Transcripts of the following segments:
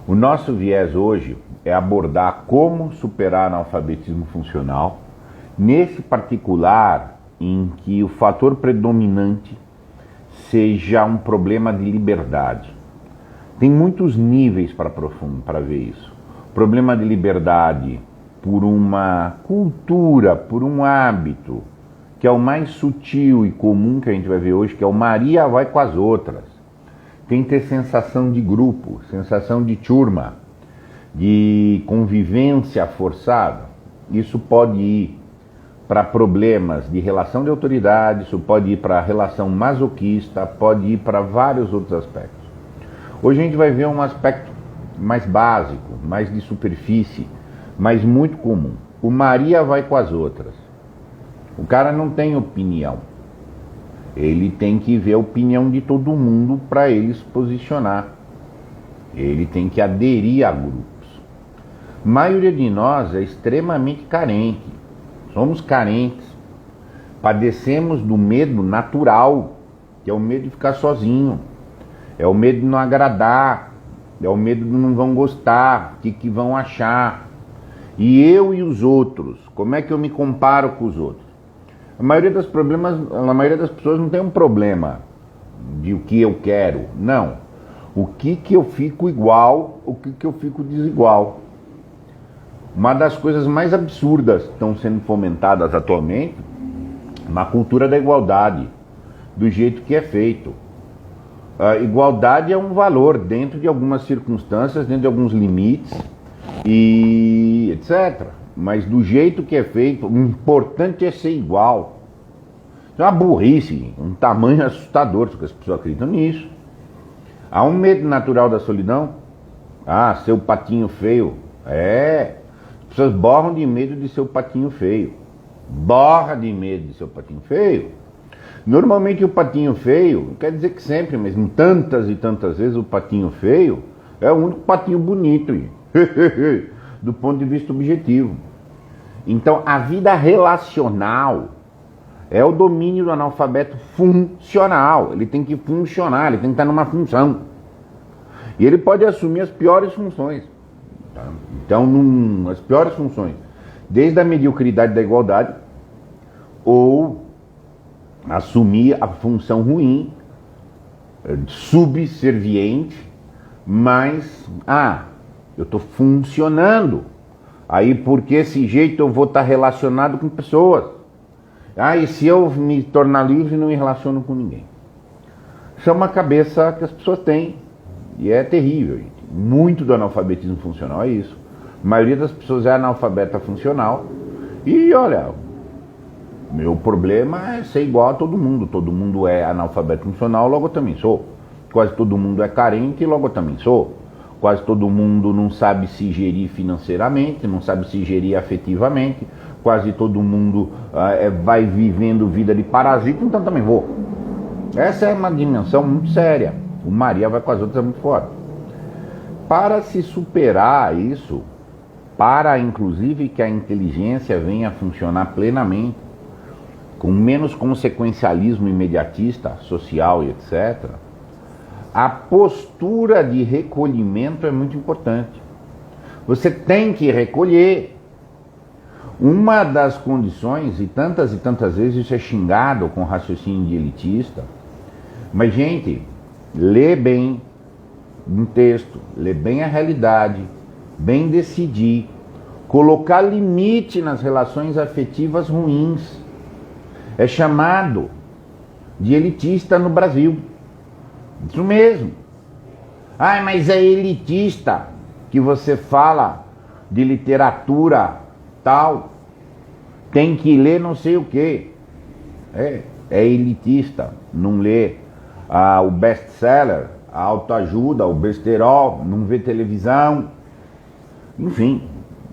O nosso viés hoje é abordar como superar analfabetismo funcional, nesse particular em que o fator predominante seja um problema de liberdade. Tem muitos níveis para ver isso. Problema de liberdade por uma cultura, por um hábito, que é o mais sutil e comum que a gente vai ver hoje, que é o Maria vai com as outras. Tem que ter sensação de grupo, sensação de turma, de convivência forçada. Isso pode ir para problemas de relação de autoridade, isso pode ir para relação masoquista, pode ir para vários outros aspectos. Hoje a gente vai ver um aspecto mais básico, mais de superfície, mas muito comum. O Maria vai com as outras. O cara não tem opinião. Ele tem que ver a opinião de todo mundo para ele se posicionar. Ele tem que aderir a grupos. A maioria de nós é extremamente carente. Somos carentes. Padecemos do medo natural, que é o medo de ficar sozinho. É o medo de não agradar. É o medo de não vão gostar, o que vão achar. E eu e os outros, como é que eu me comparo com os outros? A maioria das pessoas não tem um problema de o que eu quero, não. O que eu fico igual, o que eu fico desigual. Uma das coisas mais absurdas que estão sendo fomentadas atualmente, na cultura da igualdade, do jeito que é feito. A igualdade é um valor dentro de algumas circunstâncias, dentro de alguns limites, e etc. Mas do jeito que é feito, o importante é ser igual. É uma burrice, um tamanho assustador, porque as pessoas acreditam nisso. Há um medo natural da solidão. Ah, ser o patinho feio. As pessoas borram de medo de ser o patinho feio. Borra de medo de ser o patinho feio. Normalmente o patinho feio, não quer dizer que sempre, mas tantas e tantas vezes o patinho feio é o único patinho bonito, do ponto de vista objetivo. Então a vida relacional é o domínio do analfabeto funcional. Ele tem que funcionar, ele tem que estar numa função. E ele pode assumir as piores funções. Tá? Então, as piores funções, desde a mediocridade da igualdade, ou assumir a função ruim, subserviente, mas, eu estou funcionando. Aí, por que esse jeito eu vou estar relacionado com pessoas? E se eu me tornar livre, não me relaciono com ninguém. Isso é uma cabeça que as pessoas têm, e é terrível, gente. Muito do analfabetismo funcional é isso. A maioria das pessoas é analfabeta funcional, e olha, meu problema é ser igual a todo mundo. Todo mundo é analfabeto funcional, logo eu também sou. Quase todo mundo é carente, logo eu também sou. Quase todo mundo não sabe se gerir financeiramente, não sabe se gerir afetivamente. Quase todo mundo vai vivendo vida de parasita, então também vou. Essa é uma dimensão muito séria. O Maria vai com as outras é muito forte. Para se superar isso, para inclusive que a inteligência venha a funcionar plenamente, com menos consequencialismo imediatista, social e etc., a postura de recolhimento é muito importante. Você tem que recolher. Uma das condições, e tantas vezes isso é xingado com raciocínio de elitista, mas gente, lê bem um texto, lê bem a realidade, bem decidir, colocar limite nas relações afetivas ruins. É chamado de elitista no Brasil. Isso mesmo. Mas é elitista que você fala de literatura tal. Tem que ler não sei o quê. É elitista. Não lê o best-seller, a autoajuda, o besterol, não vê televisão. Enfim,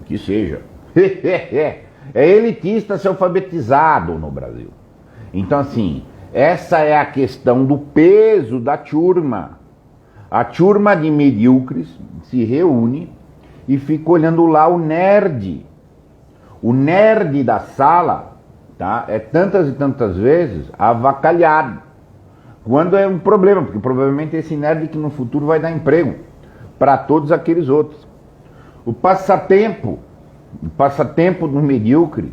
que seja. É elitista ser alfabetizado no Brasil. Então, assim, essa é a questão do peso da turma. A turma de medíocres se reúne e fica olhando lá o nerd. O nerd da sala, tá, é tantas e tantas vezes avacalhado. Quando é um problema, porque provavelmente esse nerd que no futuro vai dar emprego. para todos aqueles outros. O passatempo do medíocre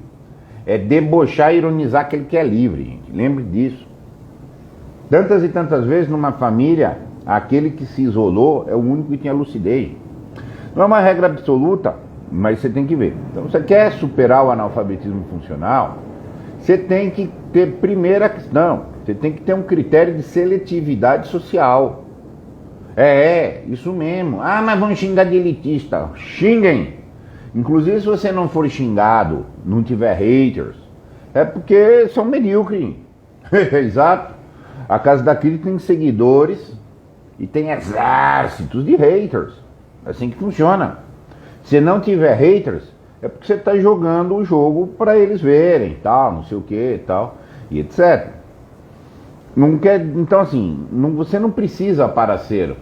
é debochar e ironizar aquele que é livre, gente. Lembre disso. Tantas e tantas vezes numa família, aquele que se isolou é o único que tinha lucidez. Não é uma regra absoluta, mas você tem que ver. Então, você quer superar o analfabetismo funcional, você tem que ter, primeira questão, você tem que ter um critério de seletividade social. Isso mesmo. Ah, mas vão xingar de elitista. Xinguem. Inclusive, se você não for xingado, não tiver haters, é porque são medíocres. Exato. A Casa da Crítica tem seguidores e tem exércitos de haters. É assim que funciona. Se não tiver haters, é porque você está jogando o jogo para eles verem, tal, não sei o que, tal, e etc. Então, assim, você não precisa, para ser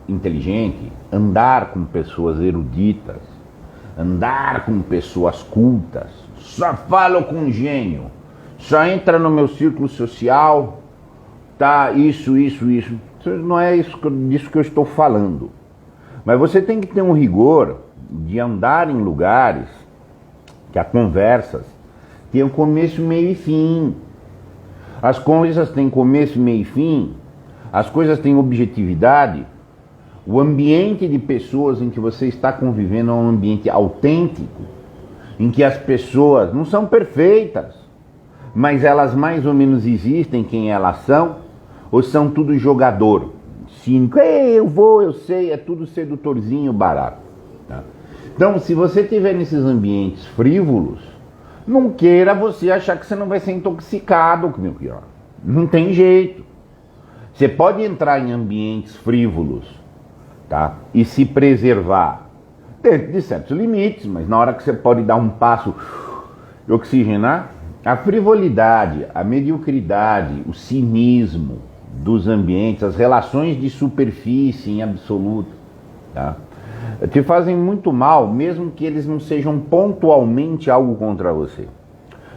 inteligente, andar com pessoas eruditas, andar com pessoas cultas. Só falo com gênio. Só entra no meu círculo social, tá, isso. Não é disso que eu estou falando. Mas você tem que ter um rigor de andar em lugares que as conversas tenham começo, meio e fim. As coisas têm começo, meio e fim. As coisas têm objetividade. O ambiente de pessoas em que você está convivendo é um ambiente autêntico, em que as pessoas não são perfeitas, mas elas mais ou menos existem quem elas são, ou são tudo jogador, cínico, eu sei, é tudo sedutorzinho barato. Tá? Então, se você estiver nesses ambientes frívolos, não queira você achar que você não vai ser intoxicado, meu pior. Não tem jeito. Você pode entrar em ambientes frívolos, tá? E se preservar dentro de certos limites, mas na hora que você pode dar um passo e oxigenar, a frivolidade, a mediocridade, o cinismo dos ambientes, as relações de superfície em absoluto, tá? Te fazem muito mal, mesmo que eles não sejam pontualmente algo contra você.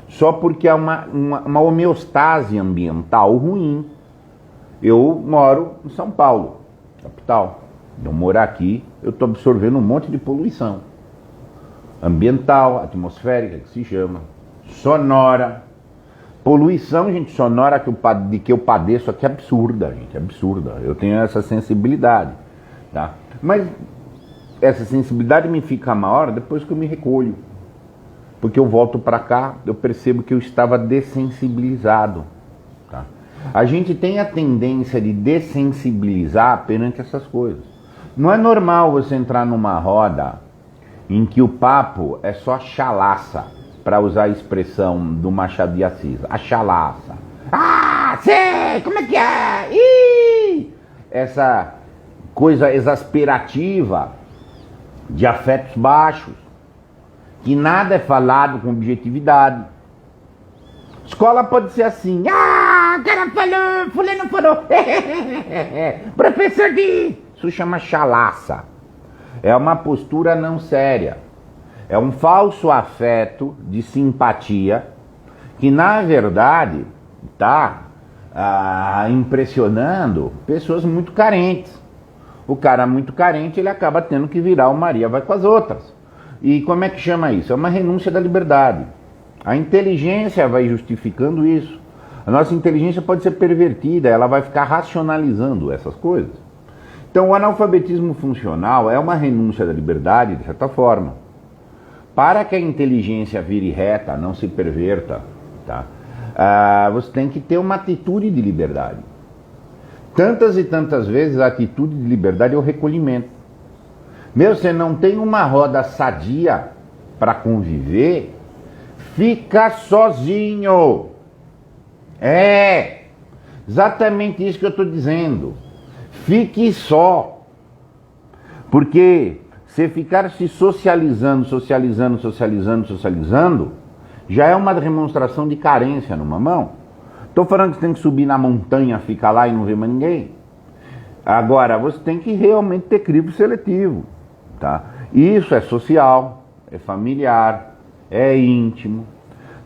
Só porque há uma homeostase ambiental ruim. Eu moro em São Paulo, capital. Eu morar aqui, eu estou absorvendo um monte de poluição ambiental, atmosférica, que se chama, sonora. Poluição, gente, sonora de que eu padeço aqui é absurda, gente, absurda. Eu tenho essa sensibilidade, tá? Mas essa sensibilidade me fica maior depois que eu me recolho. Porque eu volto para cá, eu percebo que eu estava dessensibilizado, tá? A gente tem a tendência de dessensibilizar perante essas coisas. Não é normal você entrar numa roda em que o papo é só chalaça, para usar a expressão do Machado de Assis, a chalaça. Ah, sei, como é que é? Ih! Essa coisa exasperativa de afetos baixos, que nada é falado com objetividade. Escola pode ser assim, o cara falou, fulano falou, professor de... Isso chama chalaça. É uma postura não séria. É um falso afeto de simpatia que, na verdade, está impressionando pessoas muito carentes. O cara muito carente, ele acaba tendo que virar o Maria vai com as outras. E como é que chama isso? É uma renúncia da liberdade. A inteligência vai justificando isso. A nossa inteligência pode ser pervertida, ela vai ficar racionalizando essas coisas. Então, o analfabetismo funcional é uma renúncia da liberdade, de certa forma. Para que a inteligência vire reta, não se perverta, tá? Você tem que ter uma atitude de liberdade. Tantas e tantas vezes a atitude de liberdade é o recolhimento. Você não tem uma roda sadia para conviver, fica sozinho. É exatamente isso que eu estou dizendo. Fique só. Porque você ficar se socializando, já é uma demonstração de carência numa mão. Estou falando que você tem que subir na montanha, ficar lá e não ver mais ninguém. Agora, você tem que realmente ter crivo seletivo, tá? Isso é social, é familiar, é íntimo.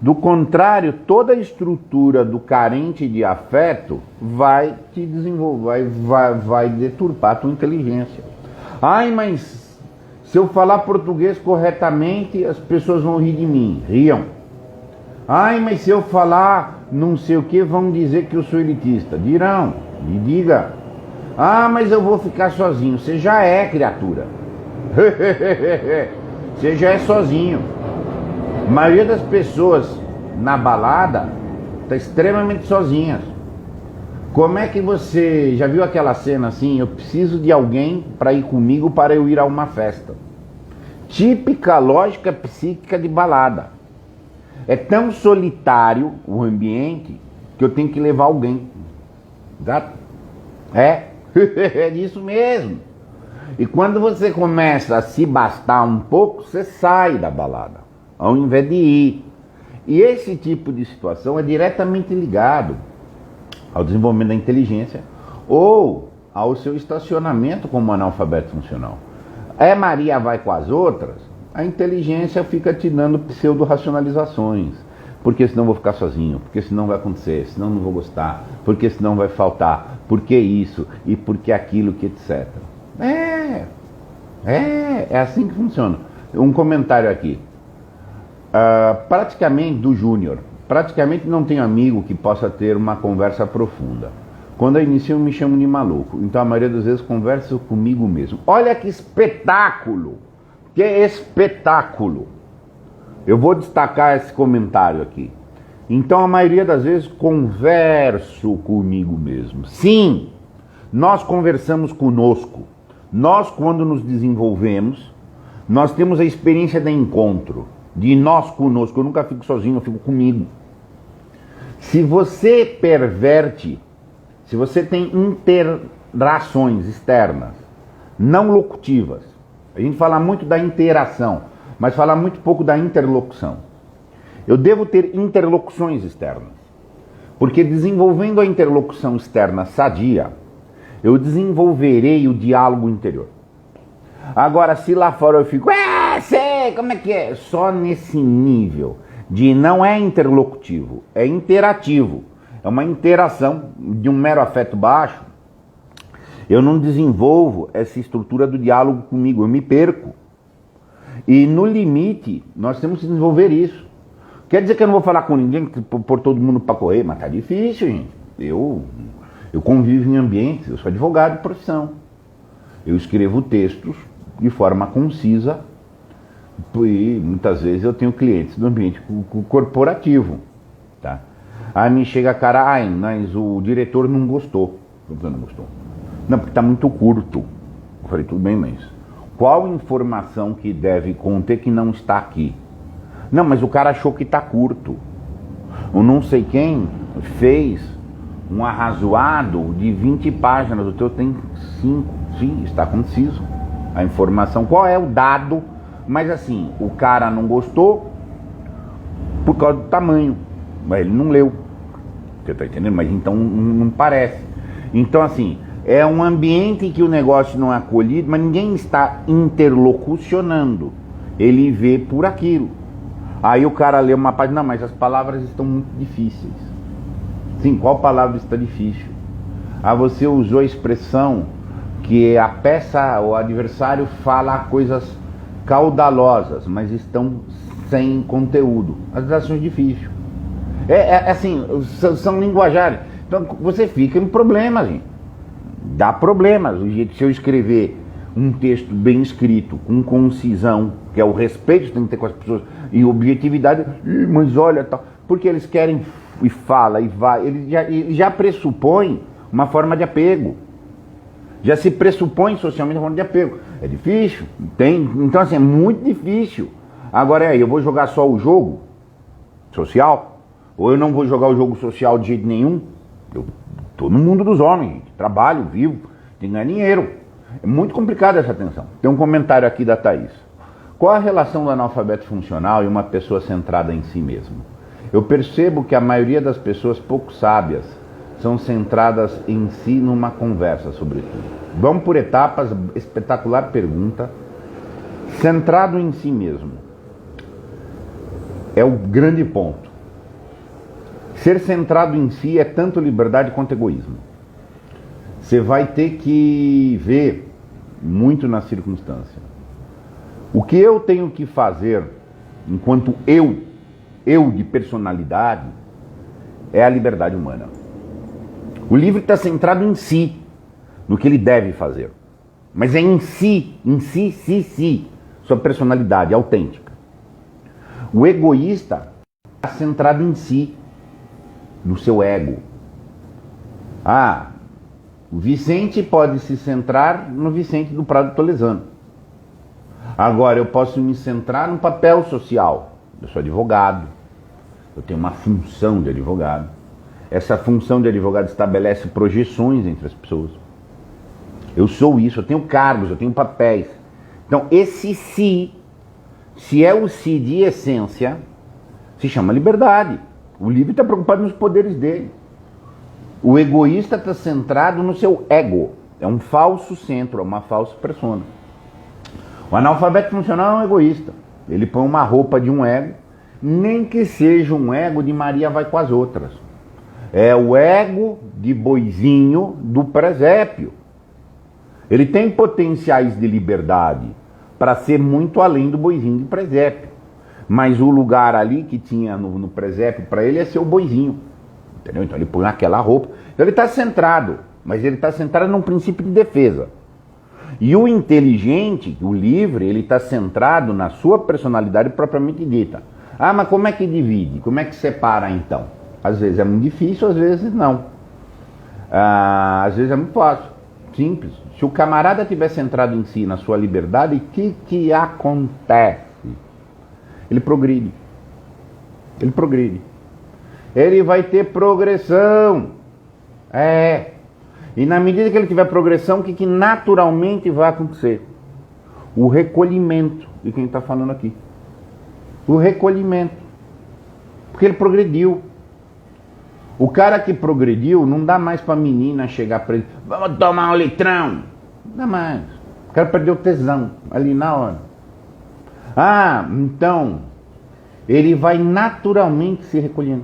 Do contrário, toda a estrutura do carente de afeto vai te desenvolver, vai deturpar a tua inteligência. Ai, mas se eu falar português corretamente, as pessoas vão rir de mim. Riam. Ai, mas se eu falar não sei o que, vão dizer que eu sou elitista. Dirão, me diga. Ah, mas eu vou ficar sozinho. Você já é, criatura. Você já é sozinho. A maioria das pessoas na balada está extremamente sozinhas. Como é que você já viu aquela cena assim? Eu preciso de alguém para ir comigo para eu ir a uma festa. Típica lógica psíquica de balada. É tão solitário o ambiente que eu tenho que levar alguém. Exato? É. É disso mesmo. E quando você começa a se bastar um pouco, você sai da balada, ao invés de ir. E esse tipo de situação é diretamente ligado ao desenvolvimento da inteligência ou ao seu estacionamento como analfabeto funcional. Maria vai com as outras, a inteligência fica te dando pseudo-racionalizações. Porque senão vou ficar sozinho, porque senão vai acontecer, senão não vou gostar, porque senão vai faltar, porque isso e porque aquilo, que etc. É assim que funciona. Um comentário aqui. Praticamente do Júnior, praticamente não tenho amigo que possa ter uma conversa profunda. Quando eu inicio me chamo de maluco, então a maioria das vezes converso comigo mesmo. Olha que espetáculo! Que espetáculo! Eu vou destacar esse comentário aqui. Então a maioria das vezes converso comigo mesmo. Sim, nós conversamos conosco. Nós, quando nos desenvolvemos, nós temos a experiência de encontro, de nós conosco. Eu nunca fico sozinho, eu fico comigo. Se você perverte, se você tem interações externas, não locutivas, a gente fala muito da interação, mas fala muito pouco da interlocução. Eu devo ter interlocuções externas, porque desenvolvendo a interlocução externa sadia, eu desenvolverei o diálogo interior. Agora, se lá fora eu fico, sei, como é que é? Só nesse nível de não é interlocutivo, é interativo. É uma interação de um mero afeto baixo. Eu não desenvolvo essa estrutura do diálogo comigo, eu me perco. E no limite, nós temos que desenvolver isso. Quer dizer que eu não vou falar com ninguém, pôr todo mundo para correr, mas tá difícil, gente. Eu convivo em ambientes, eu sou advogado de profissão. Eu escrevo textos de forma concisa e muitas vezes eu tenho clientes do ambiente corporativo, tá? Aí me chega a cara, mas o diretor não gostou. Eu não gostou. Não, porque está muito curto. Eu falei, tudo bem, mas qual informação que deve conter que não está aqui? Não, mas o cara achou que está curto. O não sei quem fez um arrazoado de 20 páginas, o teu tem 5. Sim, está conciso. A informação, qual é o dado? Mas assim, o cara não gostou por causa do tamanho. Mas ele não leu. Você está entendendo? Mas então não parece. Então assim, é um ambiente em que o negócio não é acolhido, mas ninguém está interlocucionando. Ele vê por aquilo. Aí o cara lê uma página, não, mas as palavras estão muito difíceis. Sim, qual palavra está difícil? Você usou a expressão que a peça, o adversário fala coisas caudalosas, mas estão sem conteúdo. As ações difíceis. Assim, são linguajares. Então você fica em problemas, gente. Dá problemas. O jeito, se eu escrever um texto bem escrito, com concisão, que é o respeito que tem que ter com as pessoas, e objetividade, mas olha, tal, porque eles querem e fala e vai, ele já pressupõe uma forma de apego. Já se pressupõe socialmente uma forma de apego. É difícil, então assim, é muito difícil. Agora eu vou jogar só o jogo social? Ou eu não vou jogar o jogo social de jeito nenhum? Eu tô no mundo dos homens, gente. Trabalho, vivo, tenho que ganhar dinheiro. É muito complicada essa tensão. Tem um comentário aqui da Thaís. Qual a relação do analfabeto funcional e uma pessoa centrada em si mesmo? Eu percebo que a maioria das pessoas pouco sábias são centradas em si numa conversa, sobretudo. Vamos por etapas, espetacular pergunta. Centrado em si mesmo é o grande ponto. Ser centrado em si é tanto liberdade quanto egoísmo. Você vai ter que ver muito na circunstância. O que eu tenho que fazer, enquanto eu de personalidade, é a liberdade humana. O livro está centrado em si, no que ele deve fazer. Mas é em si, sua personalidade autêntica. O egoísta está centrado em si, no seu ego. O Vicente pode se centrar no Vicente do Prado Tolesano. Agora, eu posso me centrar no papel social. Eu sou advogado, eu tenho uma função de advogado. Essa função de advogado estabelece projeções entre as pessoas. Eu sou isso, eu tenho cargos, eu tenho papéis. Então, esse si, se é o si de essência, se chama liberdade. O livre está preocupado nos poderes dele. O egoísta está centrado no seu ego. É um falso centro, é uma falsa persona. O analfabeto funcional é um egoísta. Ele põe uma roupa de um ego, nem que seja um ego de Maria vai com as outras. É o ego de boizinho do presépio. Ele tem potenciais de liberdade para ser muito além do boizinho de presépio. Mas o lugar ali que tinha no presépio para ele é ser o boizinho. Entendeu? Então ele põe aquela roupa. Então ele está centrado, mas ele está centrado num princípio de defesa. E o inteligente, o livre, ele está centrado na sua personalidade propriamente dita. Mas como é que divide? Como é que separa então? Às vezes é muito difícil, às vezes não. Às vezes é muito fácil, simples. Se o camarada estiver centrado em si, na sua liberdade, o que acontece? Ele progride. Ele progride. Ele vai ter progressão. E na medida que ele tiver progressão, o que naturalmente vai acontecer? O recolhimento de quem está falando aqui. O recolhimento. Porque ele progrediu. O cara que progrediu, não dá mais para a menina chegar para ele, vamos tomar um litrão. Não dá mais. O cara perdeu tesão ali na hora. Então, ele vai naturalmente se recolhendo.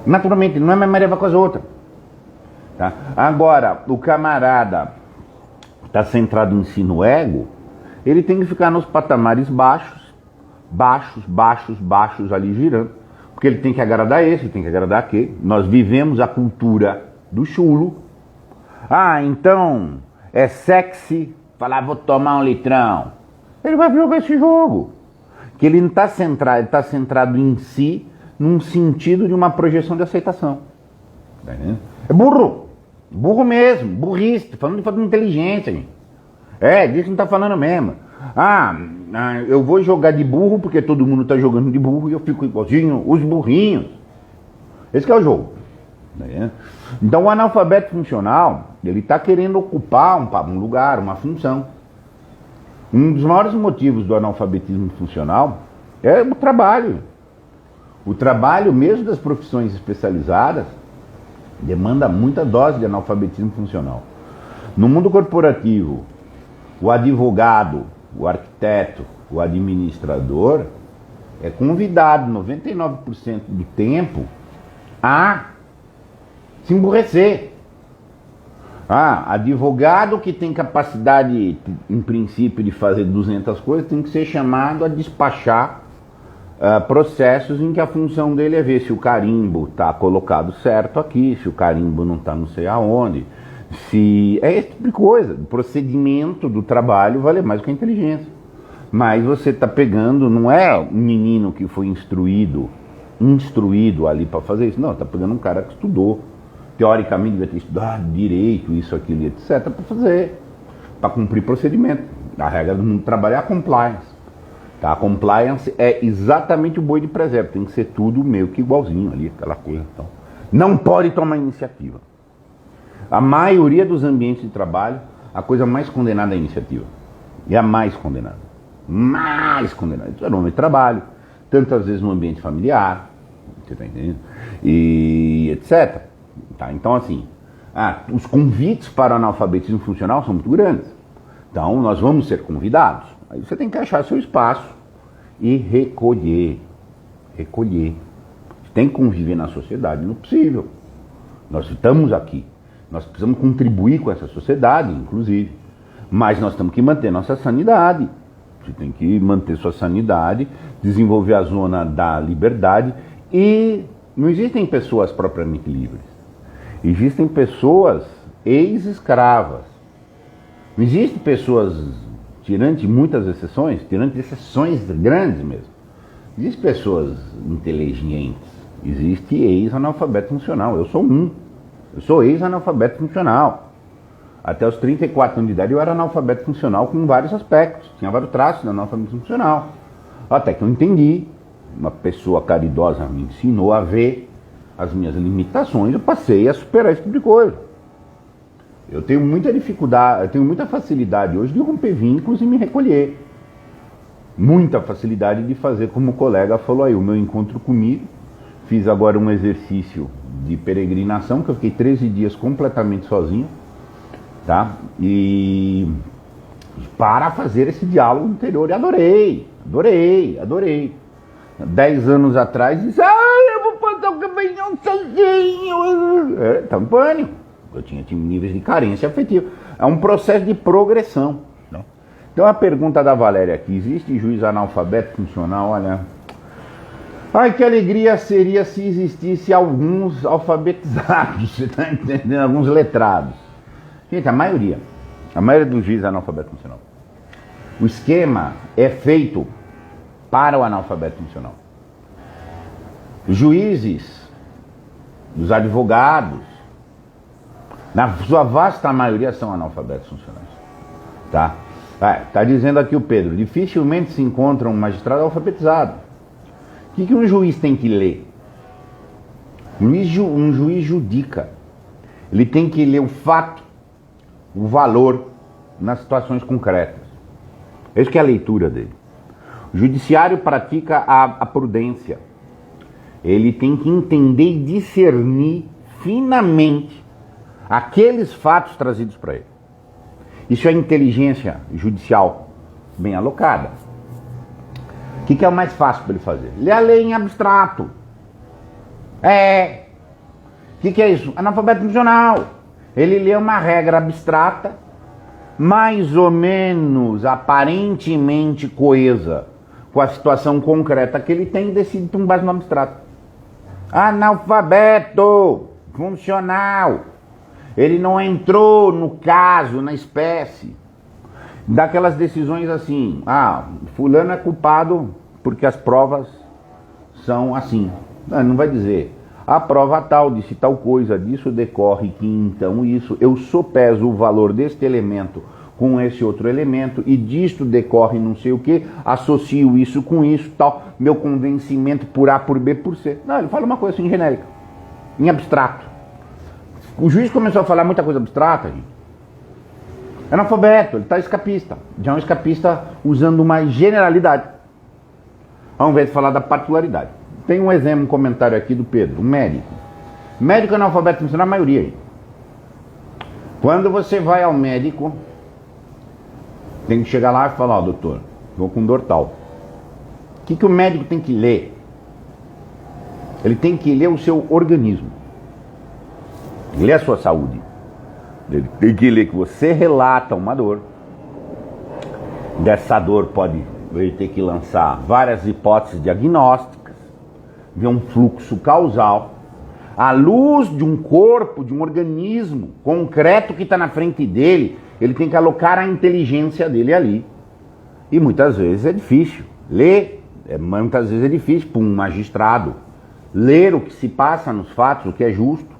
Naturalmente, não é mais Maria vai com as outras. Tá? Agora, o camarada está centrado em si no ego, ele tem que ficar nos patamares baixos ali girando, porque ele tem que agradar esse, ele tem que agradar aquele. Nós vivemos a cultura do chulo. Então é sexy falar vou tomar um litrão. Ele vai jogar esse jogo. Que ele não está centrado, ele está centrado em si, num sentido de uma projeção de aceitação. Tá entendendo? É burro. Burro mesmo, burrice, falando de inteligência, gente. Disso não está falando mesmo. Eu vou jogar de burro porque todo mundo está jogando de burro e eu fico igualzinho os burrinhos. Esse que é o jogo. Então o analfabeto funcional, ele está querendo ocupar um lugar, uma função. Um dos maiores motivos do analfabetismo funcional é o trabalho. O trabalho, mesmo das profissões especializadas, demanda muita dose de analfabetismo funcional. No mundo corporativo, o advogado, o arquiteto, o administrador é convidado 99% do tempo a se emburrecer. Advogado que tem capacidade, em princípio, de fazer 200 coisas, tem que ser chamado a despachar processos em que a função dele é ver se o carimbo está colocado certo aqui, se o carimbo não está não sei aonde, se é esse tipo de coisa. O procedimento do trabalho vale mais do que a inteligência. Mas você está pegando, não é um menino que foi instruído ali para fazer isso, não, está pegando um cara que estudou, teoricamente deve ter estudado direito, isso, aquilo, etc, para fazer, para cumprir procedimento. A regra do mundo do trabalho é a compliance. Tá? A compliance é exatamente o boi de presépio, tem que ser tudo meio que igualzinho ali, aquela coisa. Então, não pode tomar iniciativa. A maioria dos ambientes de trabalho, a coisa mais condenada é a iniciativa. E a mais condenada. Mais condenada. Isso é nome de trabalho, tantas vezes no ambiente familiar, você tá entendendo? E etc. Tá? Então, assim, os convites para o analfabetismo funcional são muito grandes. Então, nós vamos ser convidados. Aí você tem que achar seu espaço e recolher. Recolher. Você tem que conviver na sociedade, não é possível. Nós estamos aqui. Nós precisamos contribuir com essa sociedade, inclusive. Mas nós temos que manter nossa sanidade. Você tem que manter sua sanidade, desenvolver a zona da liberdade. E não existem pessoas propriamente livres. Existem pessoas ex-escravas. Não existem pessoas, tirante muitas exceções, tirante exceções grandes mesmo. Existem pessoas inteligentes. Existe ex-analfabeto funcional. Eu sou um. Eu sou ex-analfabeto funcional. Até os 34 anos de idade eu era analfabeto funcional com vários aspectos. Tinha vários traços de analfabeto funcional. Até que eu entendi. Uma pessoa caridosa me ensinou a ver as minhas limitações. Eu passei a superar esse tipo de coisa. Eu tenho muita dificuldade, eu tenho muita facilidade hoje de romper vínculos e me recolher. Muita facilidade de fazer como o colega falou aí, o meu encontro comigo. Fiz agora um exercício de peregrinação, que eu fiquei 13 dias completamente sozinho. Tá? E para fazer esse diálogo interior, e adorei. 10 anos atrás, disse, eu vou fazer o caminhão sozinho. Estava em pânico. Eu tinha níveis de carência afetiva. É um processo de progressão. Né? Então a pergunta da Valéria aqui, existe juiz analfabeto funcional? Olha, ai, que alegria seria se existisse alguns alfabetizados, você está entendendo? Alguns letrados. Gente, a maioria dos juízes é analfabeto funcional. O esquema é feito para o analfabeto funcional. Os juízes, os advogados, na sua vasta maioria são analfabetos funcionais. Tá? Tá dizendo aqui o Pedro, dificilmente se encontra um magistrado alfabetizado. O que um juiz tem que ler? Um juiz judica. Ele tem que ler o fato, o valor nas situações concretas. Essa que é a leitura dele. O judiciário pratica a prudência. Ele tem que entender e discernir finamente aqueles fatos trazidos para ele. Isso é inteligência judicial bem alocada. O que é o mais fácil para ele fazer? Ler a lei em abstrato. O que é isso? Analfabeto funcional. Ele lê uma regra abstrata, mais ou menos aparentemente coesa com a situação concreta que ele tem e decide com base no abstrato. Analfabeto funcional. Ele não entrou no caso, na espécie. Daquelas decisões assim, fulano é culpado porque as provas são assim. Não vai dizer, a prova tal, disse tal coisa, disso decorre que então isso, eu sopeso o valor deste elemento com esse outro elemento e disto decorre não sei o que, associo isso com isso, tal, meu convencimento por A, por B, por C. Não, ele fala uma coisa assim genérica, em abstrato. O juiz começou a falar muita coisa abstrata, gente. É analfabeto, ele está escapista. Já é um escapista usando uma generalidade, ao invés de falar da particularidade. Tem um exemplo, um comentário aqui do Pedro, um médico. Médico é analfabeto funcional, a maioria aí. Quando você vai ao médico, tem que chegar lá e falar, doutor, vou com dor tal. O que o médico tem que ler? Ele tem que ler o seu organismo. Ler a sua saúde. Ele tem que ler que você relata uma dor. Dessa dor pode ele ter que lançar várias hipóteses diagnósticas, ver um fluxo causal, à luz de um corpo, de um organismo concreto que está na frente dele, ele tem que alocar a inteligência dele ali. E muitas vezes é difícil. Ler, muitas vezes é difícil para um magistrado ler o que se passa nos fatos, o que é justo.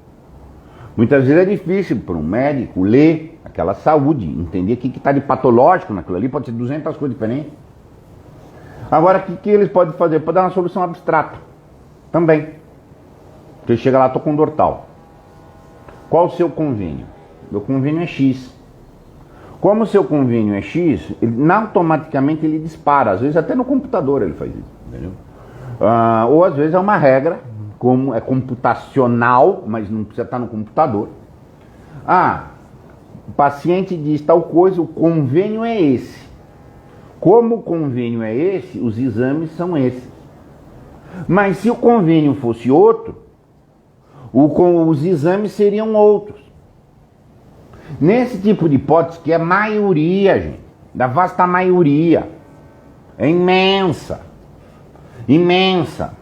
Muitas vezes é difícil para um médico ler aquela saúde, entender o que está de patológico naquilo ali, pode ser 200 coisas diferentes. Agora, o que eles podem fazer? Pode dar uma solução abstrata também. Você chega lá, estou com dor tal. Qual o seu convênio? Meu convênio é X. Como o seu convênio é X, automaticamente ele dispara. Às vezes até no computador ele faz isso. Entendeu? Ou às vezes é uma regra, como é computacional, mas não precisa estar no computador. O paciente diz tal coisa, o convênio é esse. Como o convênio é esse, os exames são esses. Mas se o convênio fosse outro, os exames seriam outros. Nesse tipo de hipótese, que é maioria, gente, da vasta maioria, é imensa, imensa,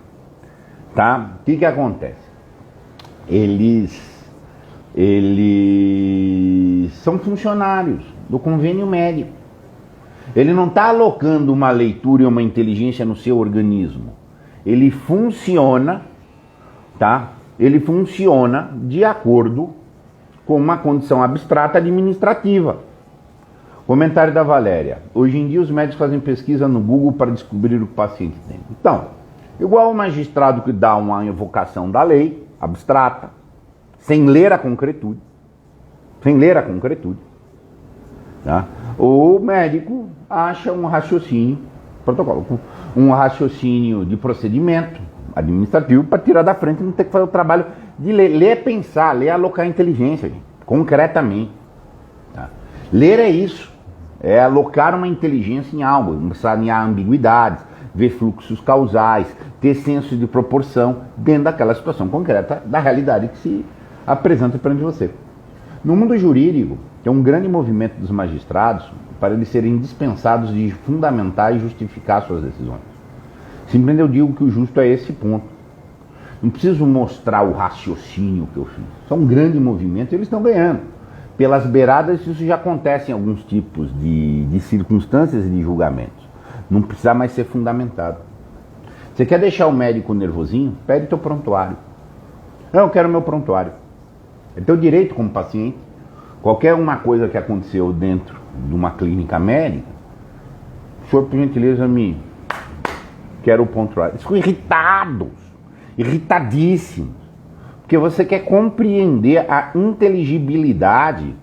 tá? O que acontece? Eles são funcionários do convênio médico. Ele não está alocando uma leitura e uma inteligência no seu organismo. Ele funciona, tá? Ele funciona de acordo com uma condição abstrata administrativa. Comentário da Valéria. Hoje em dia os médicos fazem pesquisa no Google para descobrir o que o paciente tem. Então, igual o magistrado que dá uma invocação da lei abstrata, sem ler a concretude, tá? O médico acha um raciocínio, protocolo, um raciocínio de procedimento administrativo para tirar da frente e não ter que fazer o trabalho de ler. Ler é pensar, ler é alocar inteligência, gente, concretamente. Tá? Ler é isso, é alocar uma inteligência em algo, sanear ambiguidades, ver fluxos causais, ter senso de proporção dentro daquela situação concreta da realidade que se apresenta perante você. No mundo jurídico, tem um grande movimento dos magistrados para eles serem dispensados de fundamentar e justificar suas decisões. Simplesmente eu digo que o justo é esse ponto. Não preciso mostrar o raciocínio que eu fiz. Isso é um grande movimento e eles estão ganhando. Pelas beiradas, isso já acontece em alguns tipos de circunstâncias e de julgamentos. Não precisa mais ser fundamentado. Você quer deixar o médico nervosinho? Pede teu prontuário. Não, eu quero meu prontuário. É teu direito como paciente. Qualquer uma coisa que aconteceu dentro de uma clínica médica, o senhor, por gentileza, me quer o prontuário. Eles ficam irritados, irritadíssimos, porque você quer compreender a inteligibilidade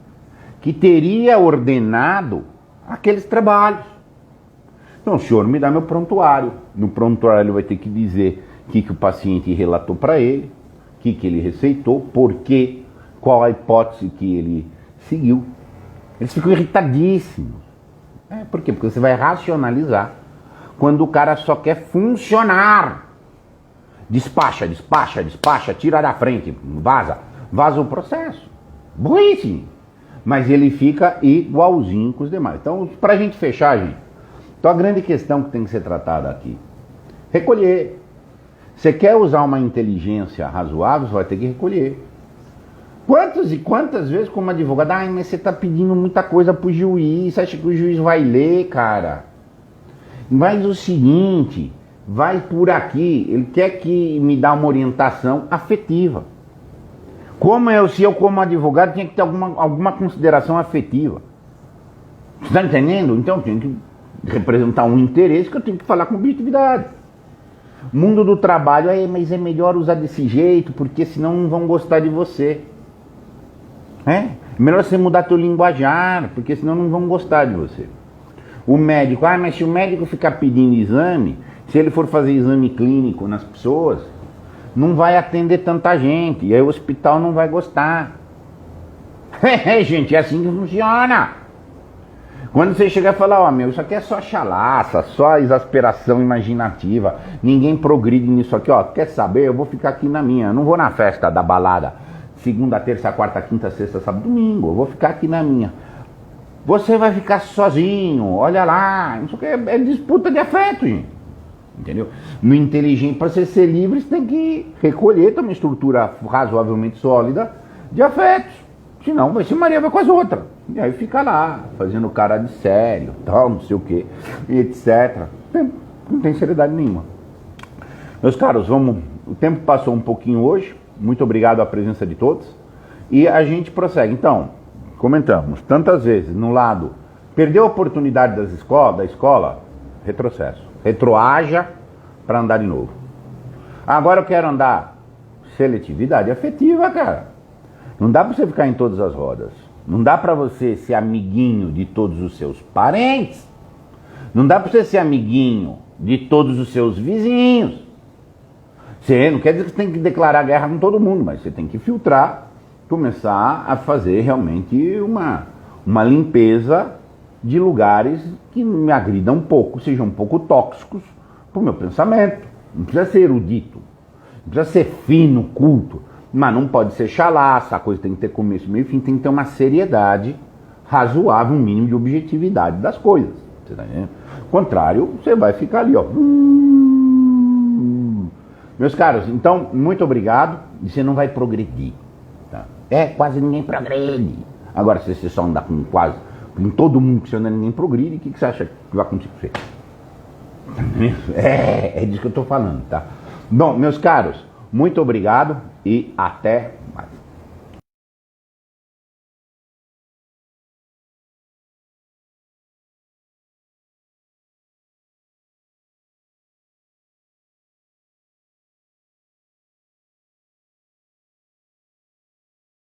que teria ordenado aqueles trabalhos. Então, o senhor me dá meu prontuário. No prontuário ele vai ter que dizer o que o paciente relatou para ele, o que ele receitou, por quê, qual a hipótese que ele seguiu. Eles ficam irritadíssimos. Por quê? Porque você vai racionalizar quando o cara só quer funcionar. Despacha, tira da frente, vaza o processo. Burrice. Mas ele fica igualzinho com os demais. Então, pra gente fechar, gente, então a grande questão que tem que ser tratada aqui, recolher. Você quer usar uma inteligência razoável, você vai ter que recolher. Quantas e quantas vezes como advogado, mas você está pedindo muita coisa pro juiz, você acha que o juiz vai ler, cara? Mas o seguinte, vai por aqui, ele quer que me dá uma orientação afetiva. Se eu como advogado tinha que ter alguma consideração afetiva. Você está entendendo? Então eu tenho que representar um interesse que eu tenho que falar com objetividade. Mundo do trabalho, mas é melhor usar desse jeito, porque senão não vão gostar de você. É melhor você mudar teu linguajar, porque senão não vão gostar de você. O médico, mas se o médico ficar pedindo exame, se ele for fazer exame clínico nas pessoas, não vai atender tanta gente, e aí o hospital não vai gostar. Gente, é assim que funciona. Quando você chegar e falar, isso aqui é só chalaça, só exasperação imaginativa, ninguém progride nisso aqui, quer saber? Eu vou ficar aqui na minha, eu não vou na festa da balada, segunda, terça, quarta, quinta, sexta, sábado, domingo, eu vou ficar aqui na minha. Você vai ficar sozinho, olha lá, isso aqui é disputa de afeto, gente. Entendeu? No inteligente, para você ser livre, você tem que recolher uma estrutura razoavelmente sólida de afetos. Senão vai se Maria vai com as outras. E aí fica lá, fazendo cara de sério, tal, não sei o que, etc. Não tem seriedade nenhuma. Meus caros, o tempo passou um pouquinho hoje. Muito obrigado à presença de todos. E a gente prossegue. Então, comentamos tantas vezes no lado, perdeu a oportunidade da escola, retrocesso. Retroaja para andar de novo. Agora eu quero andar. Seletividade afetiva, cara. Não dá para você ficar em todas as rodas. Não dá para você ser amiguinho de todos os seus parentes. Não dá para você ser amiguinho de todos os seus vizinhos. Você não quer dizer que você tem que declarar guerra com todo mundo, mas você tem que filtrar, começar a fazer realmente uma limpeza de lugares que me agridam um pouco, sejam um pouco tóxicos para o meu pensamento. Não precisa ser erudito, não precisa ser fino, culto. Mas não pode ser chalaça, a coisa tem que ter começo, meio e fim, tem que ter uma seriedade razoável, um mínimo de objetividade das coisas. Você tá entendendo? Contrário, você vai ficar ali, ó. Meus caros, então, muito obrigado. E você não vai progredir. Tá? Quase ninguém progride. Agora, se você só andar com quase, com todo mundo que você anda, ninguém progride, o que você acha que vai acontecer com você? É disso que eu estou falando, tá? Bom, meus caros, muito obrigado e até